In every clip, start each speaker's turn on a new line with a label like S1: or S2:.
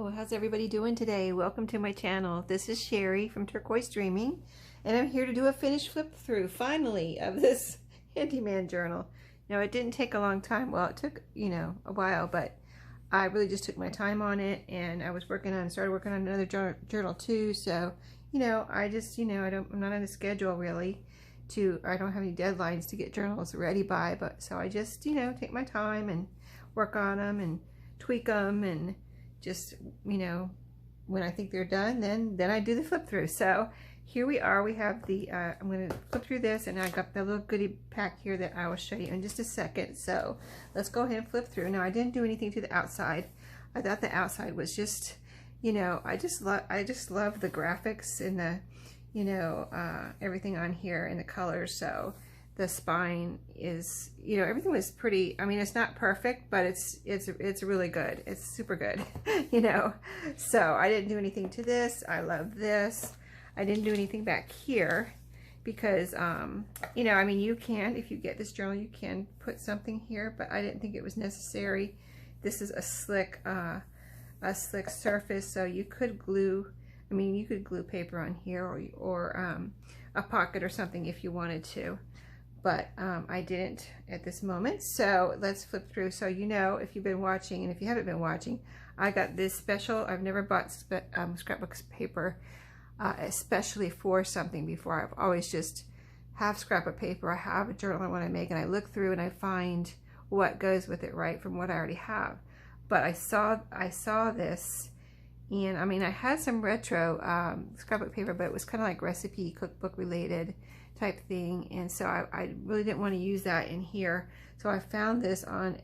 S1: Hello, how's everybody doing today? Welcome to my channel. This is Sherry from Turquoise Dreaming, and I'm here to do a finished flip through, finally, of this Handyman journal. Now, it didn't take a long time. Well, it took, a while, but I really just took my time on it, and I was started working on another journal too, so, I just, I'm not on a schedule really. I don't have any deadlines to get journals ready by, but so I just, take my time and work on them and tweak them, and just, when I think they're done, then I do the flip through. So here we are. We have the I'm going to flip through this, and I got the little goodie pack here that I will show you in just a second. So let's go ahead and flip through. Now, I didn't do anything to the outside. I thought the outside was just, I just love the graphics and the everything on here and the colors. So the spine is, everything was pretty. I mean, it's not perfect, but it's really good. It's super good, So I didn't do anything to this. I love this. I didn't do anything back here because, I mean, you can, if you get this journal, you can put something here, but I didn't think it was necessary. This is a slick surface, so you could glue. I mean, you could glue paper on here, or a pocket or something if you wanted to. But I didn't at this moment. So let's flip through. So if you've been watching, and if you haven't been watching, I got this special. I've never bought scrapbook paper especially for something before. I've always just have scrapbook paper. I have a journal I want to make, and I look through and I find what goes with it right from what I already have. But I saw this, and I mean, I had some retro scrapbook paper, but it was kind of like recipe cookbook related type thing, and so I really didn't want to use that in here. So I found this on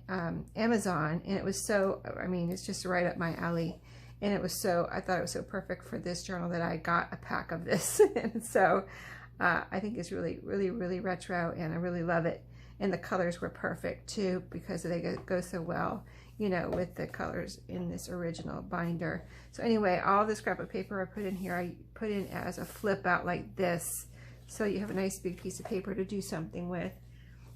S1: Amazon, and it was so, I mean, it's just right up my alley, and I thought it was so perfect for this journal that I got a pack of this. And so I think it's really, really, really retro, and I really love it. And the colors were perfect too, because they go so well, with the colors in this original binder. So anyway, all the scrapbook paper I put in here, I put in as a flip out like this. So you have a nice big piece of paper to do something with,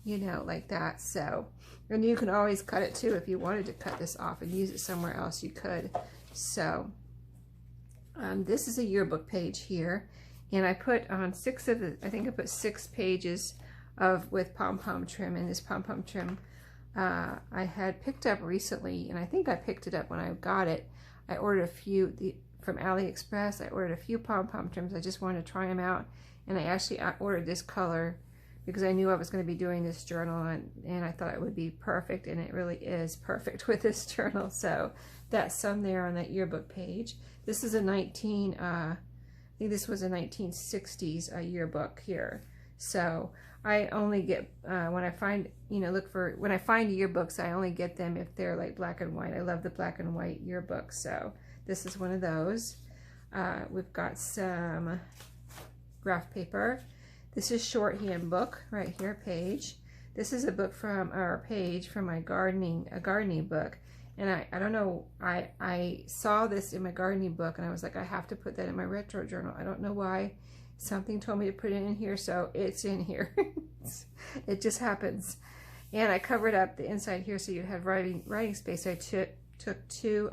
S1: like that. So, and you can always cut it too. If you wanted to cut this off and use it somewhere else, you could. So this is a yearbook page here, and I put on I think I put 6 pages with pom-pom trim, and this pom-pom trim I had picked up recently, and I think I picked it up when I got it. I ordered a few from AliExpress. I ordered a few pom-pom trims. I just wanted to try them out. And I ordered this color because I knew I was going to be doing this journal, and I thought it would be perfect, and it really is perfect with this journal. So that's some there on that yearbook page. This is a I think this was a 1960s yearbook here. So I only get, when I find, when I find yearbooks, I only get them if they're like black and white. I love the black and white yearbooks. So this is one of those. We've got some graph paper. This is shorthand book right here, page. This is a book from, or page from my gardening book. And I don't know, I saw this in my gardening book, and I was like, I have to put that in my retro journal. I don't know why. Something told me to put it in here, so it's in here. It just happens. And I covered up the inside here so you have writing space. I took 2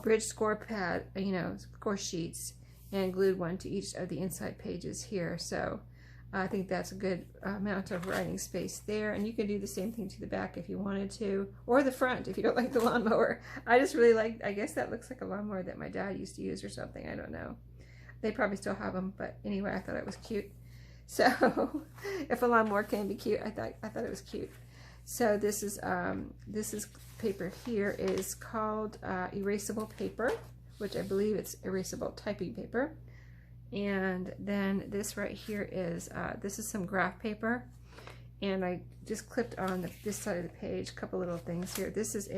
S1: bridge score score sheets, and glued one to each of the inside pages here. So I think that's a good amount of writing space there. And you can do the same thing to the back if you wanted to, or the front if you don't like the lawnmower. I just really like, I guess that looks like a lawnmower that my dad used to use or something. I don't know. They probably still have them, but anyway, I thought it was cute. So if a lawnmower can be cute, I thought it was cute. So this is paper here is called Erasable Paper, which I believe it's erasable typing paper. And then this right here is, this is some graph paper. And I just clipped on this side of the page, a couple little things here. This is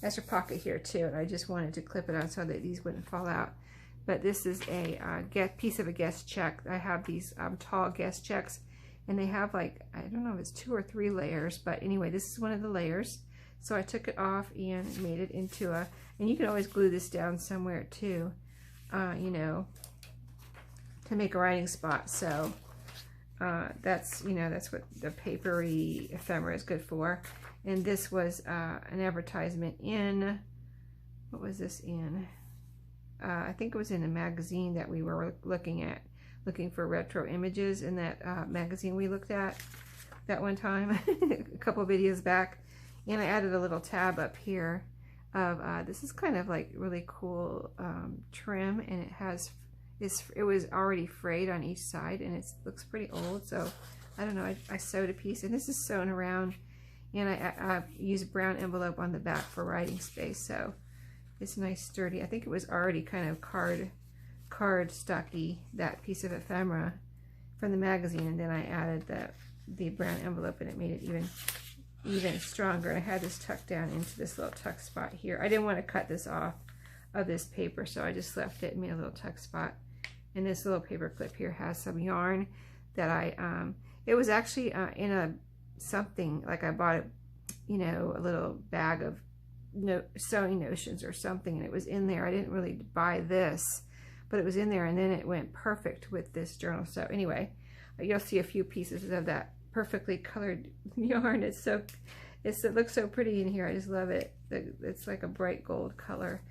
S1: that's your pocket here too. And I just wanted to clip it on so that these wouldn't fall out. But this is a piece of a guest check. I have these tall guest checks, and they have like, I don't know if it's 2 or 3 layers, but anyway, this is one of the layers. So I took it off and made it into and you can always glue this down somewhere too, to make a writing spot. So that's, that's what the papery ephemera is good for. And this was an advertisement in what was this in? I think it was in a magazine that we were looking for retro images in that magazine we looked at that one time, a couple videos back. And I added a little tab up here of, this is kind of like really cool trim, and it was already frayed on each side, and it looks pretty old, so I don't know, I sewed a piece, and this is sewn around, and I used brown envelope on the back for writing space, so it's nice sturdy. I think it was already kind of card stocky, that piece of ephemera from the magazine, and then I added the brown envelope, and it made it even stronger. And I had this tucked down into this little tuck spot here. I didn't want to cut this off of this paper, so I just left it and made a little tuck spot. And this little paper clip here has some yarn that it was actually in something, like I bought it, you know, a little bag of sewing notions or something, and it was in there. I didn't really buy this, but it was in there, and then it went perfect with this journal. So anyway, you'll see a few pieces of that perfectly colored yarn. It looks so pretty in here. I just love it. It's like a bright gold color,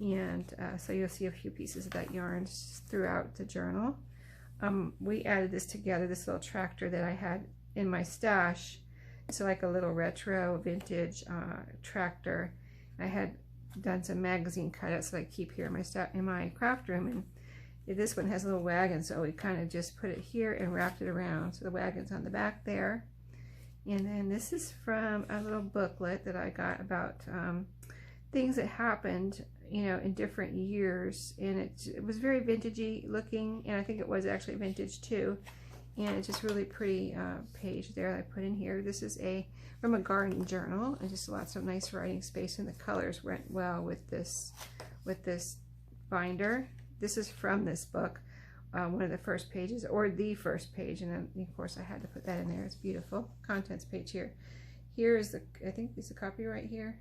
S1: and so you'll see a few pieces of that yarn throughout the journal. We added this together, this little tractor that I had in my stash. It's like a little retro vintage tractor. I had done some magazine cutouts that I keep here in my craft room, and this one has a little wagon, so we kind of just put it here and wrapped it around. So the wagon's on the back there. And then this is from a little booklet that I got about things that happened, you know, in different years, and it was very vintagey looking, and I think it was actually vintage too. And it's just really pretty page there that I put in here. This is from a garden journal, and just lots of nice writing space, and the colors went well with this binder. This is from this book, one of the first pages, or the first page, and then of course I had to put that in there. It's beautiful. Contents page here. Here is I think it's the copyright here.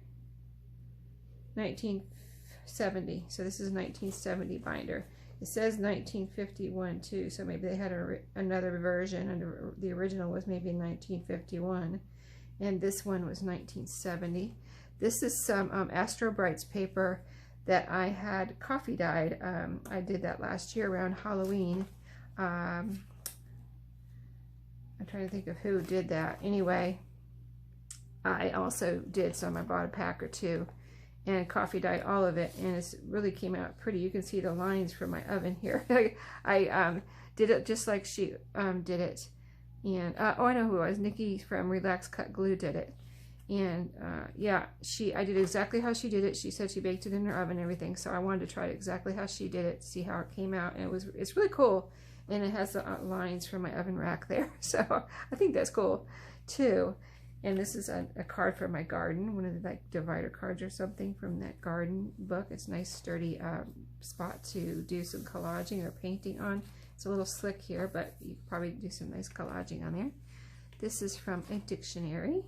S1: 1970. So this is a 1970 binder. It says 1951 too, so maybe they had another version, and the original was maybe in 1951, and this one was 1970. This is some Astro Brights paper that I had coffee dyed. I did that last year around Halloween. I'm trying to think of who did that. Anyway, I also did some. I bought a pack or two, and coffee dyed all of it, and it really came out pretty. You can see the lines from my oven here. I did it just like she did it, and oh, I know who it was. Nikki from Relax Cut Glue did it, and yeah, I did exactly how she did it. She said she baked it in her oven and everything, so I wanted to try it exactly how she did it, see how it came out, and it's really cool, and it has the lines from my oven rack there, so I think that's cool too. And this is a card from my garden, one of the like divider cards or something from that garden book. It's a nice sturdy spot to do some collaging or painting on. It's a little slick here, but you could probably do some nice collaging on there. This is from a dictionary.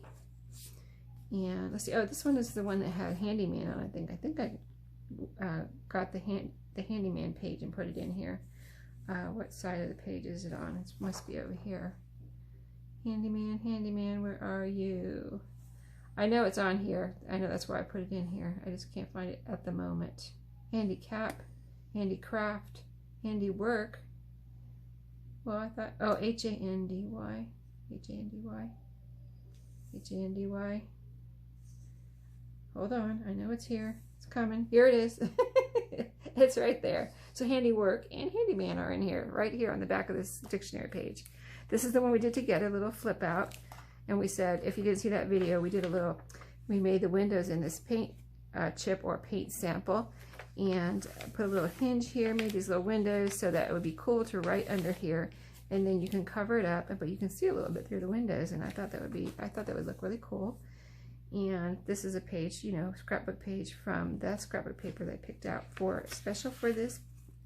S1: And let's see, oh, this one is the one that had Handyman on, I think. I think I got the Handyman page and put it in here. What side of the page is it on? It must be over here. Handyman, Handyman, where are you? I know it's on here. I know that's why I put it in here. I just can't find it at the moment. Handicap, handicraft, handiwork. Well, I thought, oh, H-A-N-D-Y. H-A-N-D-Y. H-A-N-D-Y. Hold on. I know it's here. It's coming. Here it is. It's right there. So handiwork and handyman are in here, right here on the back of this dictionary page. This is the one we did together, a little flip out. And we said, if you didn't see that video, we made the windows in this paint chip or paint sample, and put a little hinge here, made these little windows so that it would be cool to write under here. And then you can cover it up, but you can see a little bit through the windows. And I thought that would look really cool. And this is a page, you know, scrapbook page from the scrapbook paper that I picked out special for this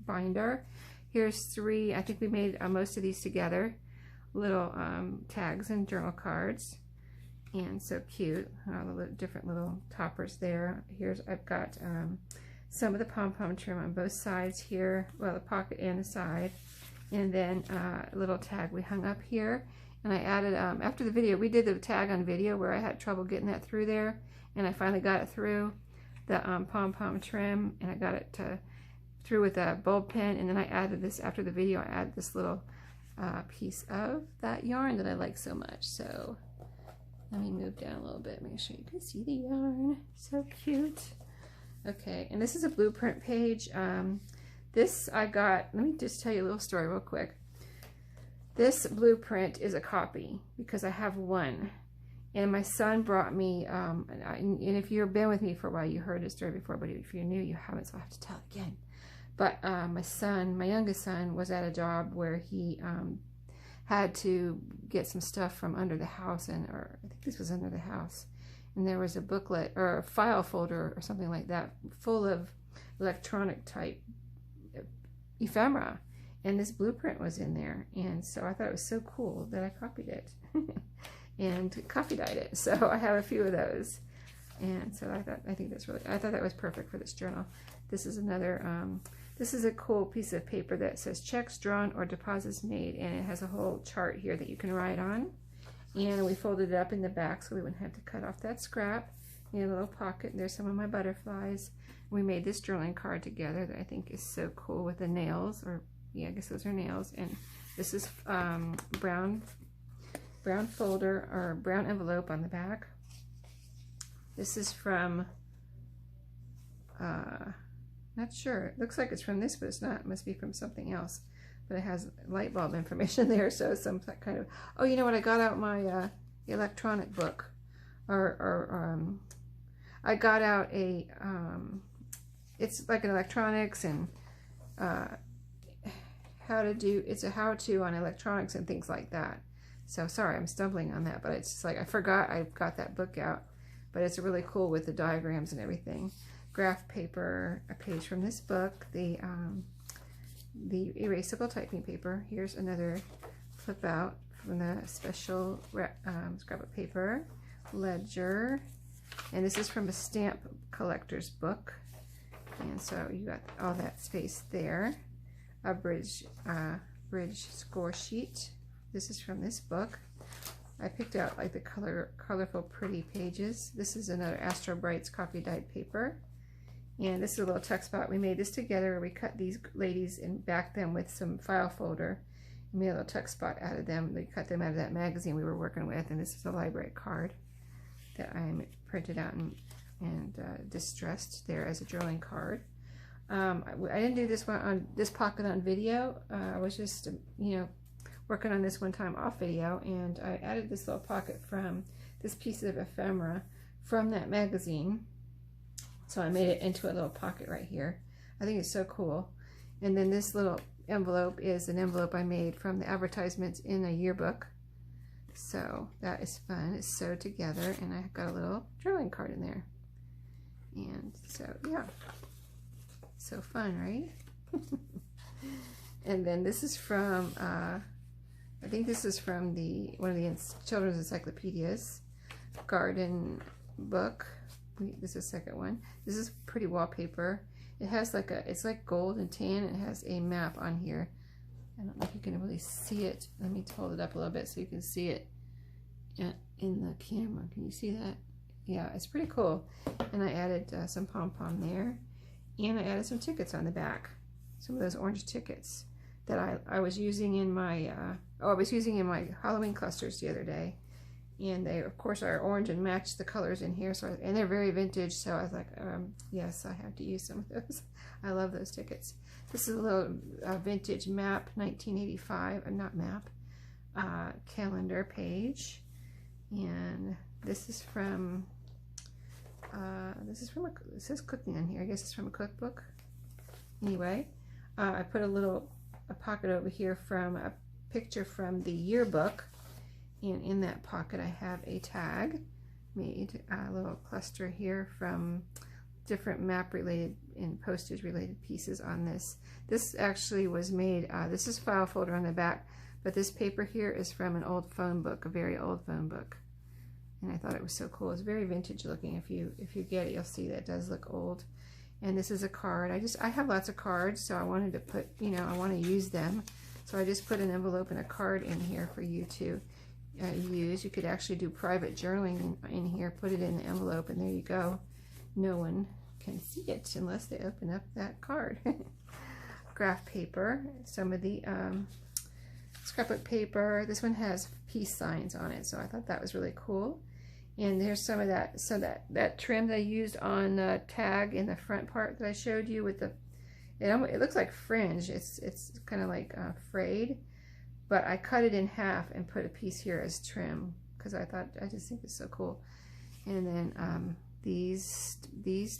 S1: binder. Here's 3, I think we made most of these together. Little tags and journal cards, and so cute. All the different little toppers there. I've got some of the pom-pom trim on both sides here, well, the pocket and the side, and then a little tag we hung up here. And I added, after the video, we did the tag on video where I had trouble getting that through there, and I finally got it through. the pom-pom trim, and I got it through with a bulb pen, and then I added this, after the video, I added this little piece of that yarn that I like so much. So let me move down a little bit, make sure you can see the yarn. So cute. Okay, and this is a blueprint page. This I got, let me just tell you a little story real quick. This blueprint is a copy because I have one. And my son brought me, and if you've been with me for a while, you heard this story before, but if you're new, you haven't, so I have to tell it again. But my youngest son, was at a job where he had to get some stuff from under the house, or I think this was under the house, and there was a booklet or a file folder or something like that full of electronic type ephemera, and this blueprint was in there, and so I thought it was so cool that I copied it. And coffee dyed it. So I have a few of those, and so I thought that was perfect for this journal. This is another, this is a cool piece of paper that says checks drawn or deposits made, and it has a whole chart here that you can write on. And we folded it up in the back so we wouldn't have to cut off that scrap. In a little pocket, there's some of my butterflies. We made this journaling card together that I think is so cool with the nails, or yeah, I guess those are nails. And this is brown folder or brown envelope on the back. This is from, not sure, it looks like it's from this, but it's not. It must be from something else, but it has light bulb information there, so some kind of, oh, you know what, I got out my electronic book, I got out a, it's like an electronics and it's a how-to on electronics and things like that. So sorry, I'm stumbling on that, but it's just like I forgot I got that book out. But it's really cool with the diagrams and everything. Graph paper, a page from this book, the erasable typing paper. Here's another flip out from the special scrapbook paper. Ledger, and this is from a stamp collector's book. And so you got all that space there. A bridge score sheet. This is from this book. I picked out like the colorful, pretty pages. This is another Astro Brights coffee dyed paper. And this is a little tuck spot. We made this together. We cut these ladies and backed them with some file folder. We made a little tuck spot out of them. We cut them out of that magazine we were working with. And this is a library card that I printed out and distressed there as a journaling card. I didn't do this one on this pocket on video. I was just, working on this one time off video, and I added this little pocket from this piece of ephemera from that magazine. So I made it into a little pocket right here. I think it's so cool. And then this little envelope is an envelope I made from the advertisements in a yearbook. So that is fun. It's sewed together, and I got a little journaling card in there. And so, yeah. So fun, right? And then this is from, I think this is from one of the children's encyclopedias, garden book. This is the second one. This is pretty wallpaper. It has like it's like gold and tan. It has a map on here. I don't know if you can really see it. Let me hold it up a little bit so you can see it in the camera. Can you see that? Yeah, it's pretty cool. And I added some pom-pom there. And I added some tickets on the back. Some of those orange tickets that I was using in my Halloween clusters the other day, and they of course are orange and match the colors in here. So and they're very vintage. So I was like, yes, I have to use some of those. I love those tickets. This is a little vintage map, 1985, not map, calendar page, and this is from. It says cooking on here. I guess it's from a cookbook. Anyway, I put a pocket over here from a picture from the yearbook, and in that pocket I have a tag made, a little cluster here from different map related and postage related pieces on this. This actually was made, this is file folder on the back, but this paper here is from an old phone book, a very old phone book. And I thought it was so cool. It's very vintage looking. If you get it, you'll see that it does look old. And this is a card. I have lots of cards, so I wanted to put, I want to use them. So I just put an envelope and a card in here for you to use. You could actually do private journaling in here, put it in the envelope, and there you go. No one can see it unless they open up that card. Graph paper, some of the scrapbook paper. This one has peace signs on it, so I thought that was really cool. And there's some of that, so that trim that I used on the tag in the front part that I showed you with the, it looks like fringe. It's kind of like frayed, but I cut it in half and put a piece here as trim because I just think it's so cool. And then these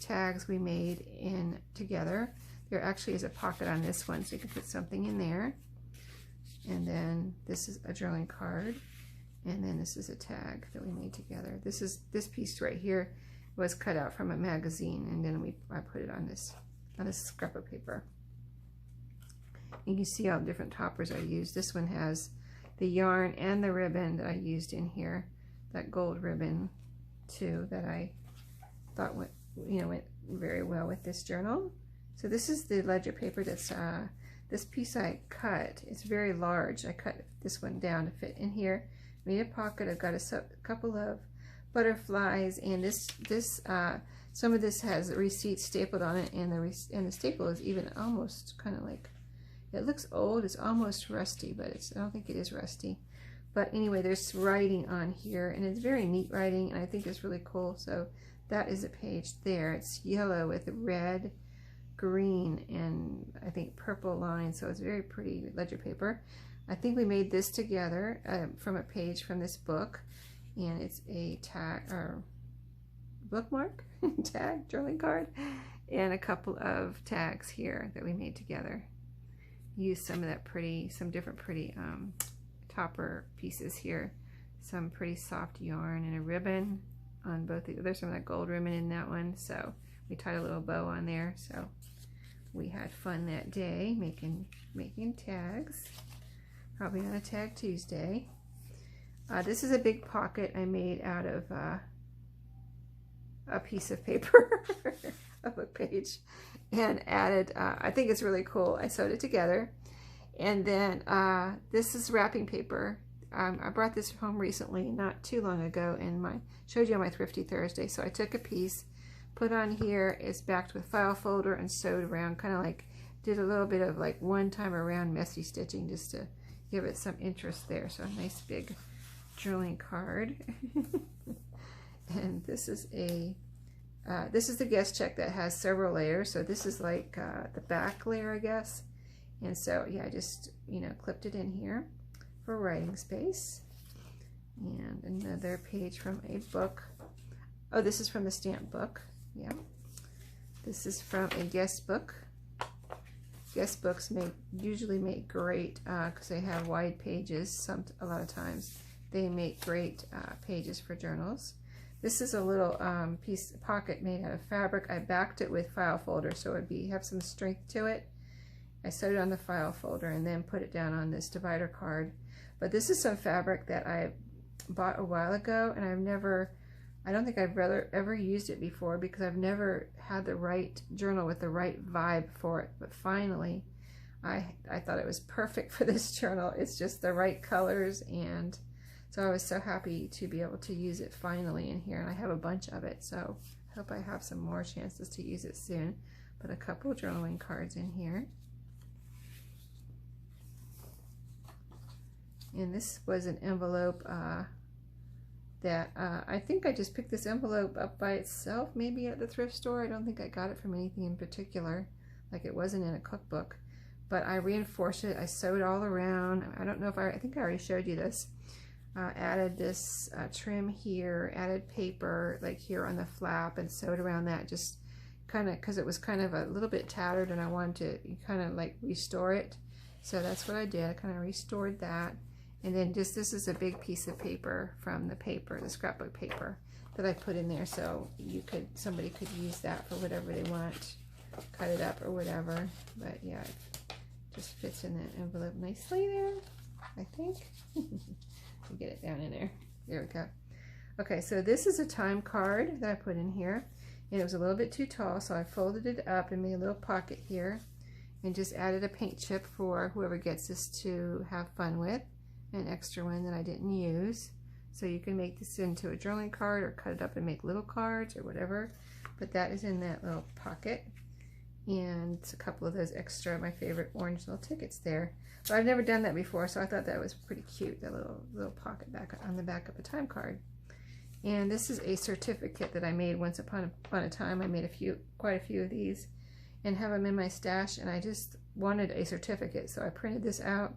S1: tags we made in together. There actually is a pocket on this one, so you can put something in there. And then this is a journaling card, and then this is a tag that we made together. This piece right here was cut out from a magazine, and then I put it on this scrapbook paper. You can see all the different toppers I used. This one has the yarn and the ribbon that I used in here, that gold ribbon too, that I thought went very well with this journal. So this is the ledger paper that's this piece I cut. It's very large. I cut this one down to fit in here. Made a pocket. I've got a couple of butterflies, and some of this has receipts stapled on it, and the staple is even almost kind of like, it looks old. It's almost rusty, but I don't think it is rusty. But anyway, there's writing on here, and it's very neat writing, and I think it's really cool. So that is a page there. It's yellow with red, green, and I think purple lines, so it's very pretty ledger paper. I think we made this together from a page from this book, and it's a tag or bookmark tag journaling card, and a couple of tags here that we made together. Use some different pretty topper pieces here, some pretty soft yarn and a ribbon on both. There's some of that gold ribbon in that one, so we tied a little bow on there. So we had fun that day making tags. Probably on a Tag Tuesday. This is a big pocket I made out of a piece of paper, a book page, and added, I think it's really cool. I sewed it together. And then this is wrapping paper. I brought this home recently, not too long ago, and showed you on my Thrifty Thursday. So I took a piece, put on here, it's backed with file folder and sewed around, kind of like did a little bit of like one time around messy stitching just to give it some interest there. So a nice big journaling card. And this is the guest check that has several layers. So this is like the back layer, I guess. And so yeah, I just clipped it in here for writing space. And another page from a book. Oh, this is from the stamp book. Yeah, this is from a guest book. Guest books usually make great because they have wide pages. A lot of times they make great pages for journals. This is a little pocket made out of fabric. I backed it with file folder so it would have some strength to it. I sewed it on the file folder and then put it down on this divider card. But this is some fabric that I bought a while ago, and I don't think I've ever used it before because I've never had the right journal with the right vibe for it. But finally, I thought it was perfect for this journal. It's just the right colors, and so I was so happy to be able to use it finally in here. And I have a bunch of it, so I hope I have some more chances to use it soon. Put a couple journaling cards in here. And this was an envelope that I think I just picked this envelope up by itself, maybe at the thrift store. I don't think I got it from anything in particular, like it wasn't in a cookbook. But I reinforced it. I sewed all around. I don't know if I think I already showed you this. Added this trim here, added paper like here on the flap, and sewed around that, just kind of because it was kind of a little bit tattered and I wanted to kind of like restore it. So that's what I did. I kind of restored that. And then this is a big piece of paper from the scrapbook paper that I put in there, so somebody could use that for whatever they want, cut it up or whatever. But yeah, it just fits in the envelope nicely there, I think. We'll get it down in there. There we go. Okay, so this is a time card that I put in here, and it was a little bit too tall, so I folded it up and made a little pocket here, and just added a paint chip for whoever gets this to have fun with. An extra one that I didn't use. So you can make this into a journaling card or cut it up and make little cards or whatever. But that is in that little pocket. And a couple of those extra, my favorite orange little tickets there. But I've never done that before, so I thought that was pretty cute, that little pocket back on the back of a time card. And this is a certificate that I made once upon a time. I made quite a few of these and have them in my stash, and I just wanted a certificate, so I printed this out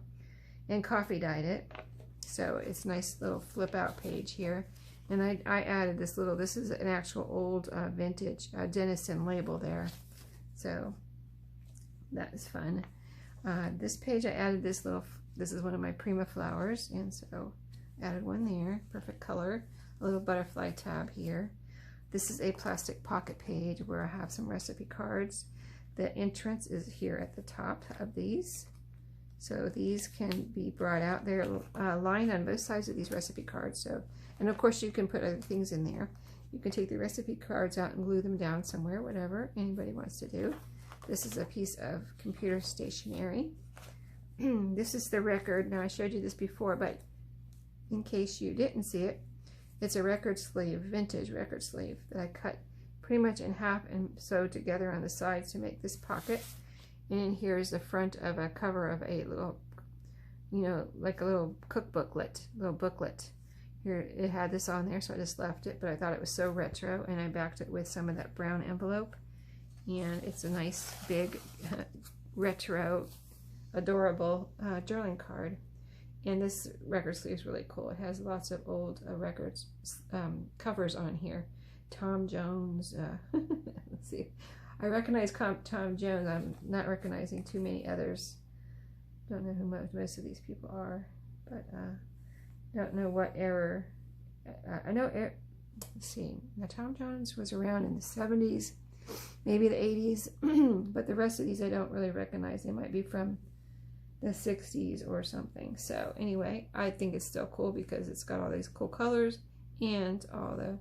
S1: and coffee dyed it. So it's a nice little flip out page here. And I added this is an actual old vintage Denison label there. So that is fun. This page I added this is one of my Prima flowers, and so added one there, perfect color. A little butterfly tab here. This is a plastic pocket page where I have some recipe cards. The entrance is here at the top of these. So these can be brought out. They're lined on both sides of these recipe cards. So, and of course you can put other things in there. You can take the recipe cards out and glue them down somewhere, whatever anybody wants to do. This is a piece of computer stationery. This is the record. Now I showed you this before, but in case you didn't see it, it's a record sleeve, vintage record sleeve that I cut pretty much in half and sewed together on the sides to make this pocket. And here's the front of a cover of a little, you know, like a little booklet. Here it had this on there, so I just left it, but I thought it was so retro, and I backed it with some of that brown envelope. And it's a nice big retro, adorable journaling card. And this record sleeve is really cool. It has lots of old records covers on here. Tom Jones. Let's see. I recognize Tom Jones. I'm not recognizing too many others. Don't know who most of these people are, but don't know what era. I know. Let's see. Now Tom Jones was around in the 70s, maybe the 80s, but the rest of these I don't really recognize. They might be from the 60s or something. So anyway, I think it's still cool because it's got all these cool colors and all the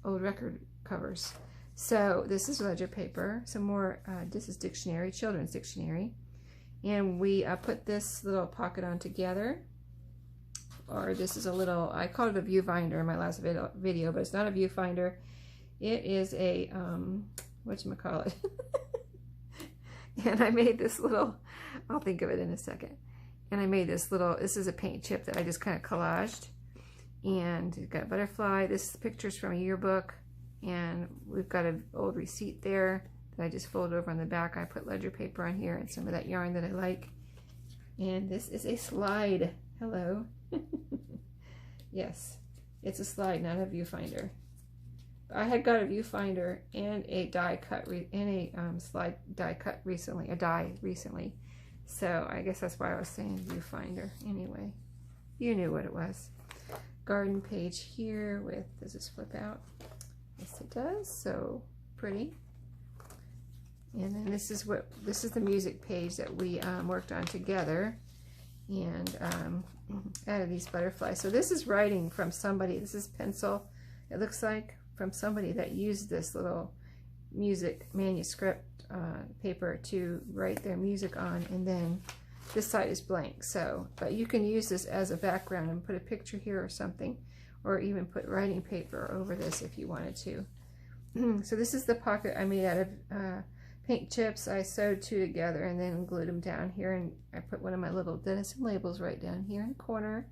S1: old record covers. So this is ledger paper. Some more. This is dictionary, children's dictionary, and we put this little pocket on together. Or this is a little. I called it a viewfinder in my last video, but it's not a viewfinder. It is a whatchamacallit. And I made this little, I'll think of it in a second. And I made this is a paint chip that I just kind of collaged. And it's got a butterfly. This picture's from a yearbook. And we've got an old receipt there that I just folded over on the back. I put ledger paper on here and some of that yarn that I like. And this is a slide. Hello. Yes, it's a slide, not a viewfinder. I had got a viewfinder and a die cut slide die cut recently, recently. So I guess that's why I was saying viewfinder. Anyway, you knew what it was. Garden page here with, does this flip out? Yes, it does. So pretty. And then this is the music page that we worked on together, and added these butterflies. So this is writing from somebody. This is pencil. It looks like from somebody that used this little music manuscript paper to write their music on, and then this side is blank. So, but you can use this as a background and put a picture here or something, or even put writing paper over this if you wanted to. So this is the pocket I made out of paint chips. I sewed two together and then glued them down here, and I put one of my little Denison labels right down here in the corner.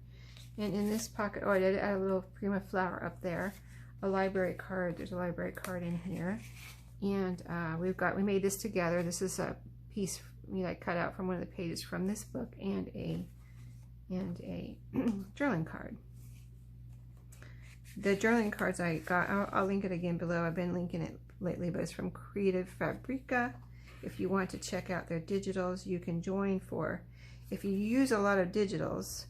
S1: And in this pocket, oh, I did add a little Prima flower up there. A library card. There's a library card in here, and we made this together. This is a piece I cut out from one of the pages from this book, and a journaling card. The journaling cards I got, I'll link it again below. I've been linking it lately, but it's from Creative Fabrica. If you want to check out their digitals, you can join for. If you use a lot of digitals,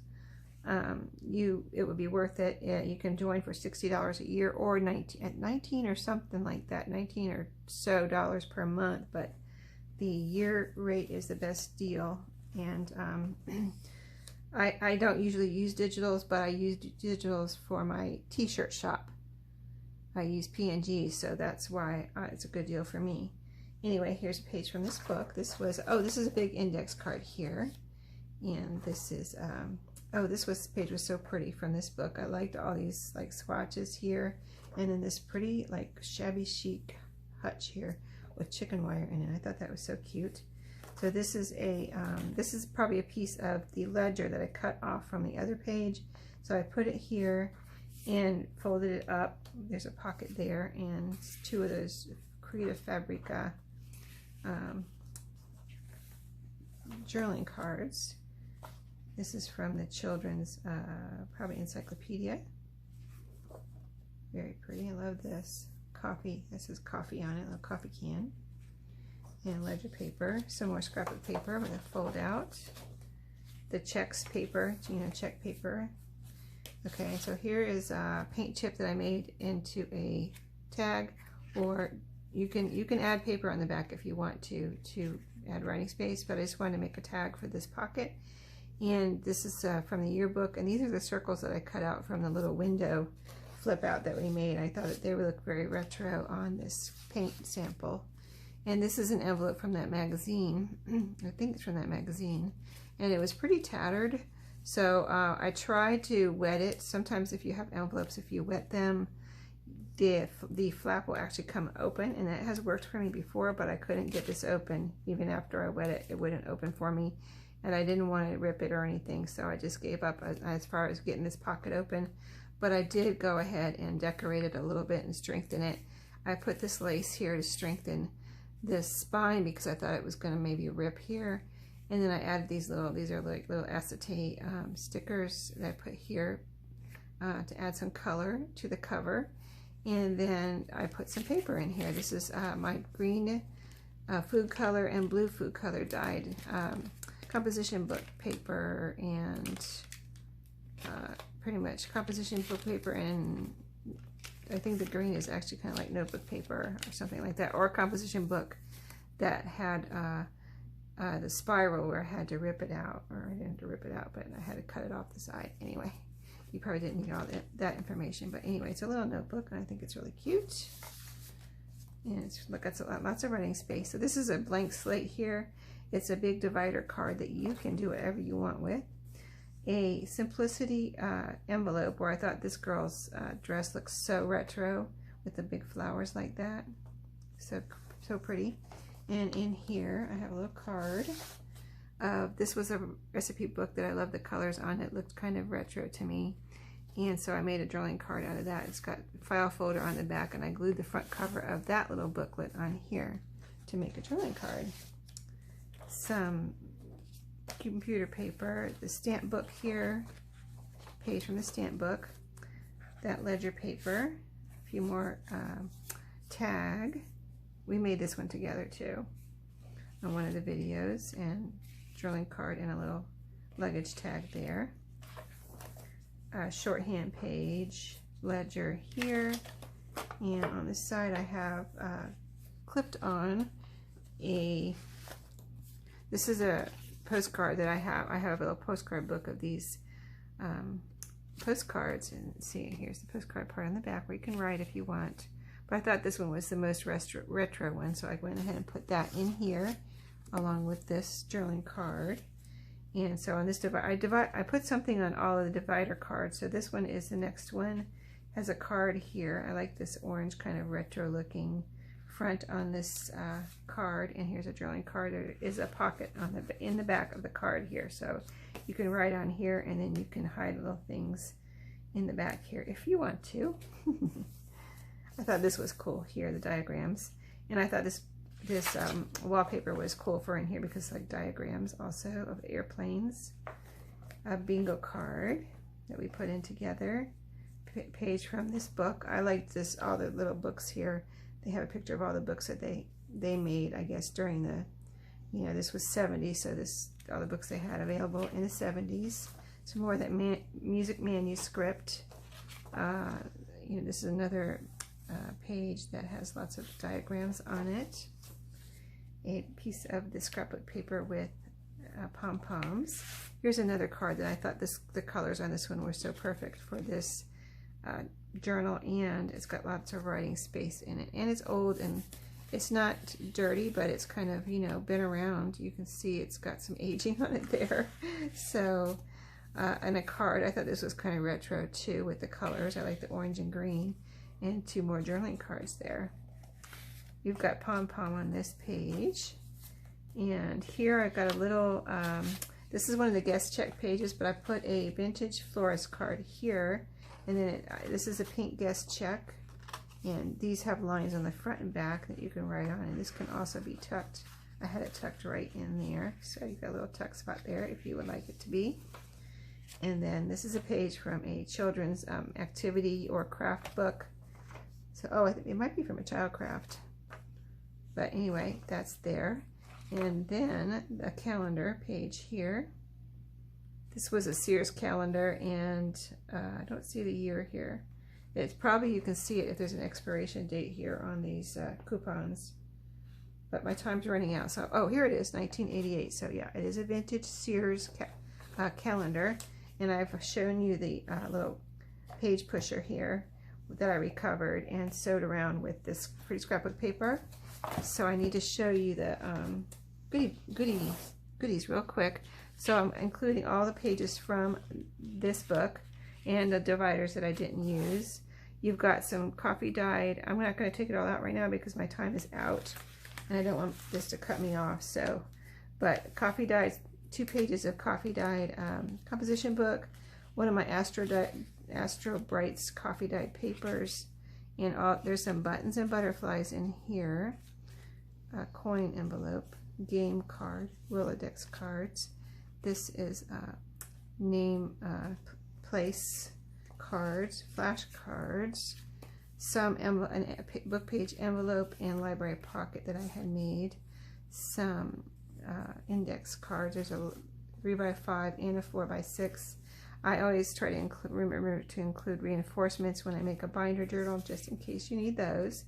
S1: it would be worth it. You can join for $60 a year, or 19 or something like that, 19 or so dollars per month, but the year rate is the best deal. And I don't usually use digitals, but I use digitals for my t-shirt shop. I use PNGs, so that's why it's a good deal for me. Anyway, here's a page from this book. This is a big index card here, and this is a Oh, page was so pretty from this book. I liked all these like swatches here, and then this pretty like shabby chic hutch here with chicken wire in it. I thought that was so cute. So this is this is probably a piece of the ledger that I cut off from the other page. So I put it here and folded it up. There's a pocket there, and 2 of those Creative Fabrica journaling cards. This is from the children's probably encyclopedia. Very pretty. I love this. Coffee. This is coffee on it. A coffee can. And ledger paper. Some more scrapbook paper. I'm going to fold out. The checks paper. You know, check paper. Okay, so here is a paint chip that I made into a tag, or you can add paper on the back if you want to add writing space, but I just wanted to make a tag for this pocket. And this is from the yearbook, and these are the circles that I cut out from the little window flip out that we made. I thought that they would look very retro on this paint sample. And this is an envelope from that magazine. I think it's from that magazine, and it was pretty tattered. So I tried to wet it. Sometimes if you have envelopes, if you wet them, the flap will actually come open, and that has worked for me before, but I couldn't get this open. Even after I wet it, it wouldn't open for me, and I didn't want to rip it or anything, so I just gave up as far as getting this pocket open. But I did go ahead and decorate it a little bit and strengthen it. I put this lace here to strengthen this spine because I thought it was going to maybe rip here. And then I added these are like little acetate stickers that I put here to add some color to the cover. And then I put some paper in here. This is my green food color and blue food color dyed composition book paper, and pretty much composition book paper, and I think the green is actually kind of like notebook paper or something like that, or a composition book that had the spiral where I had to rip it out, or I didn't have to rip it out, but I had to cut it off the side. Anyway, you probably didn't need all that information, but anyway, it's a little notebook, and I think it's really cute. And it's, look, it's lots of writing space. So this is a blank slate here. It's a big divider card that you can do whatever you want with. A simplicity envelope where I thought this girl's dress looks so retro with the big flowers like that. So pretty. And in here I have a little card. This was a recipe book that I love the colors on. It looked kind of retro to me, and so I made a drawing card out of that. It's got a file folder on the back, and I glued the front cover of that little booklet on here to make a drawing card. Some computer paper, the stamp book here, page from the stamp book, that ledger paper, a few more tag. We made this one together too on one of the videos, and drawing card and a little luggage tag there. Shorthand page, ledger here, and on this side I have clipped on this is a postcard that I have. I have a little postcard book of these postcards, and see, here's the postcard part on the back where you can write if you want. But I thought this one was the most retro one, so I went ahead and put that in here along with this journaling card. And so on this I put something on all of the divider cards. So this one is the next one. Has a card here. I like this orange kind of retro looking front on this card, and here's a journaling card. There is a pocket on in the back of the card here, so you can write on here, and then you can hide little things in the back here if you want to. I thought this was cool here, the diagrams, and I thought this wallpaper was cool for in here because like diagrams also of airplanes. A bingo card that we put in together. Page from this book. I like this, all the little books here. They have a picture of all the books that they made, I guess, during the, you know, this was 70s, so this, all the books they had available in the 70s. Some more of that music manuscript. You know, this is another page that has lots of diagrams on it. A piece of the scrapbook paper with pom-poms. Here's another card that I thought the colors on this one were so perfect for this journal, and it's got lots of writing space in it, and it's old and it's not dirty, but it's kind of, you know, been around. You can see it's got some aging on it there. So and a card. I thought this was kind of retro too with the colors. I like the orange and green, and 2 more journaling cards there. You've got pom-pom on this page, and here I've got a little, this is one of the guest check pages, but I put a vintage florist card here, and then this is a pink guest check, and these have lines on the front and back that you can write on, and this can also be tucked. I had it tucked right in there, so you've got a little tuck spot there if you would like it to be. And then this is a page from a children's activity or craft book. So, oh, I think it might be from a child craft. But anyway, that's there. And then the calendar page here. This was a Sears calendar, and I don't see the year here. It's probably, you can see it if there's an expiration date here on these coupons. But my time's running out. So, oh, here it is, 1988. So yeah, it is a vintage Sears calendar. And I've shown you the little page pusher here that I recovered and sewed around with this pretty scrapbook paper. So I need to show you the goodies real quick. So I'm including all the pages from this book and the dividers that I didn't use. You've got some coffee dyed. I'm not going to take it all out right now because my time is out and I don't want this to cut me off. So, but coffee dyed, 2 pages of coffee dyed composition book, one of my Astro Brights coffee dyed papers, and there's some buttons and butterflies in here, a coin envelope, game card, Rolodex cards. This is name place cards, flashcards, some book page envelope and library pocket that I had made, some index cards. There's a 3x5 and a 4x6. I always try to remember to include reinforcements when I make a binder journal, just in case you need those.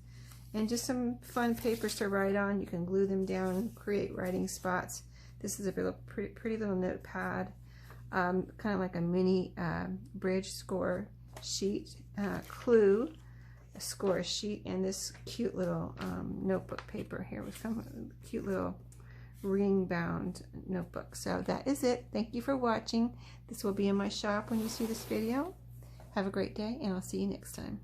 S1: And just some fun papers to write on. You can glue them down and create writing spots. This is a pretty little notepad, kind of like a mini bridge score sheet, clue score sheet, and this cute little notebook paper here with some cute little ring bound notebook. So that is it. Thank you for watching. This will be in my shop when you see this video. Have a great day, and I'll see you next time.